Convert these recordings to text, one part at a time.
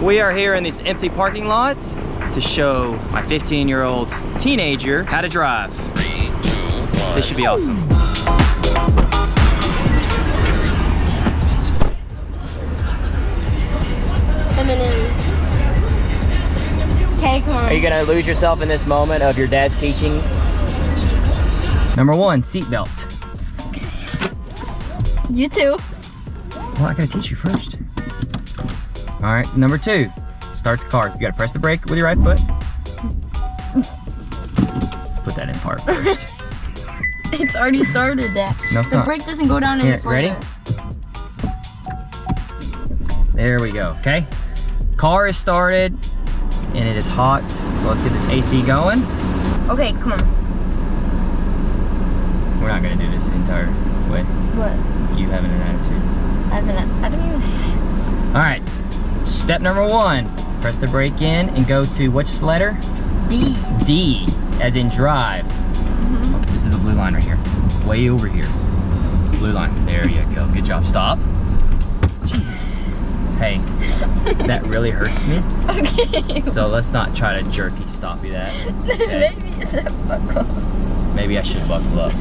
We are here in this empty parking lot to show my 15-year-old teenager how to drive. This should be awesome. Okay, come on. Are you gonna lose yourself in this moment of your dad's teaching? Number 1, seatbelt. You too. Well, I gotta teach you first. All right, number 2, start the car. You gotta press the brake with your right foot. Let's put that in park first. It's already started that. No, it's the not. brake doesn't go down any further. Ready? There we go, okay? Car is started and it is hot, so let's get this AC going. Okay, come on. We're not gonna do this the entire way. What? You having an attitude. I don't even... All right, step number 1, press the brake in and go to which letter? D. D, as in drive. Okay, this is the blue line right here. Way over here. Blue line, there you go. Good job, stop. Jesus. Hey, that really hurts me. Okay. So let's not try to jerky stoppy that. Okay? Maybe you should buckle. Maybe I should buckle up.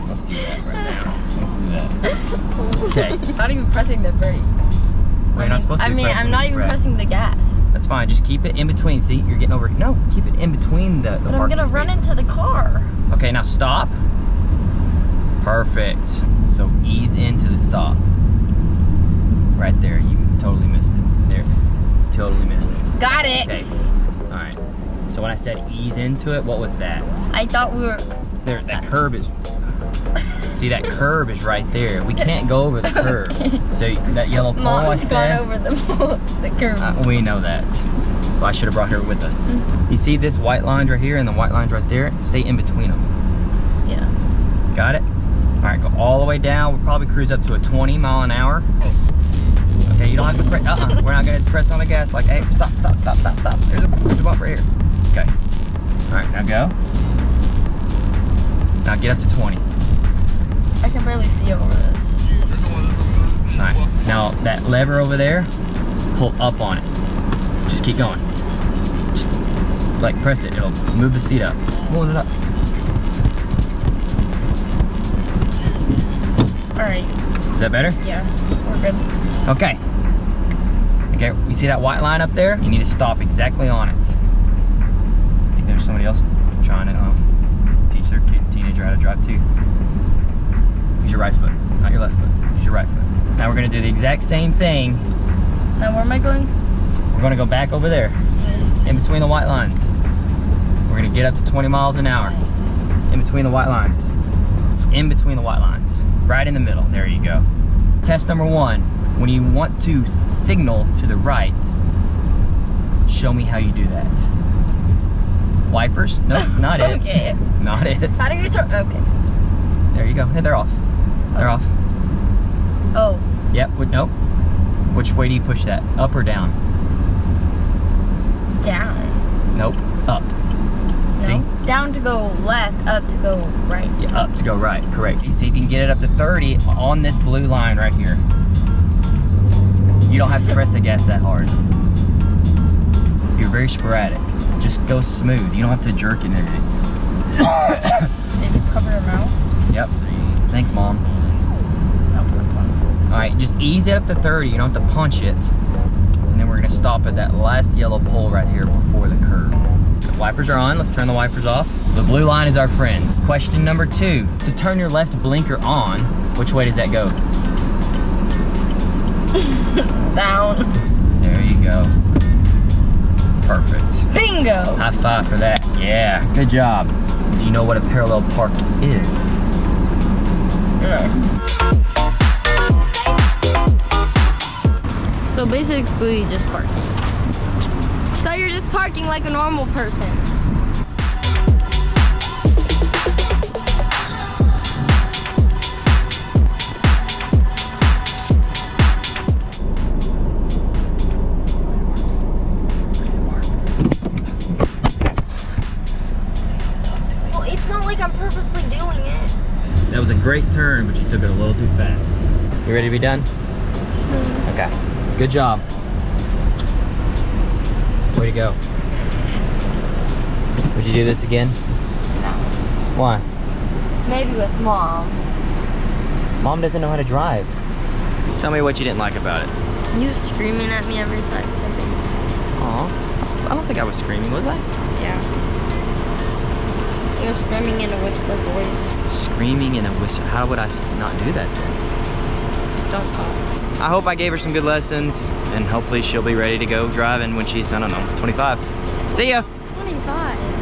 Let's do that right now. Let's do that. Okay. I'm not even pressing the brake. Well, you're not supposed to be pressing I'm not the even brake. pressing the gas. That's fine. Just keep it in between. See, you're getting over. No, keep it in between the But I'm gonna run into the car. Okay, now stop. Perfect. So ease into the stop. Right there. You totally missed it. There. Totally missed it. Got it. Okay. All right. So when I said ease into it, what was that? I thought we were... There. That curb is... See, that curb is right there. We can't go over the curb. So that yellow pole I Mom's said... gone over the curb. we know that. Well, I should have brought her with us. You see this white lines right here and the white lines right there? Stay in between them. Yeah. Got it? All right, go all the way down. We'll probably cruise up to a 20 mile an hour. Okay, you don't have to press, we're not gonna press on the gas like, hey, stop. There's a bump right here. Okay. All right, now go. Now get up to 20. I can barely see over this. All right, now that lever over there, pull up on it. Just keep going. Just like press it, it'll move the seat up. Pull it up. All right. Is that better? Yeah, we're good. Okay. Okay, you see that white line up there? You need to stop exactly on it. I think there's somebody else trying to teach their teenager how to drive too. Use your right foot, not your left foot. Use your right foot. Now we're gonna do the exact same thing. Now where am I going? We're gonna go back over there, in between the white lines. We're gonna get up to 20 miles an hour. In between the white lines. In between the white lines. Right in the middle, there you go. Test number 1, when you want to signal to the right, show me how you do that. Wipers? Nope, not it. Okay. Not it. How do you turn? Okay. There you go. Hey, they're off. They're off. Oh. Yep, nope. Which way do you push that? Up or down? Down. Nope, up. No. See? Down to go left, up to go right. Yeah, up to go right, correct. You see if you can get it up to 30 on this blue line right here. You don't have to press the gas that hard. You're very sporadic. Just go smooth. You don't have to jerk it and everything. Maybe cover your mouth. Yep. Thanks, Mom. All right, just ease it up to 30. You don't have to punch it. And then we're gonna stop at that last yellow pole right here before the curb. The wipers are on. Let's turn the wipers off. The blue line is our friend. Question number 2. To turn your left blinker on, which way does that go? Down. There you go. Perfect. Bingo. High five for that. Yeah, good job. Do you know what a parallel park is? So basically just parking. So you're just parking like a normal person. Well, it's not like I'm purposely doing it. That was a great turn, but you took it a little too fast. You ready to be done? Okay. Good job. way to go. Would you do this again? No. Why? Maybe with Mom. Mom doesn't know how to drive. Tell me what you didn't like about it. You screaming at me every 5 seconds. Aw. I don't think I was screaming, was I? Yeah. You're screaming in a whisper voice. Screaming in a whisper. How would I not do that then? Just don't talk. I hope I gave her some good lessons, and hopefully she'll be ready to go driving when she's, I don't know, 25. See ya! 25.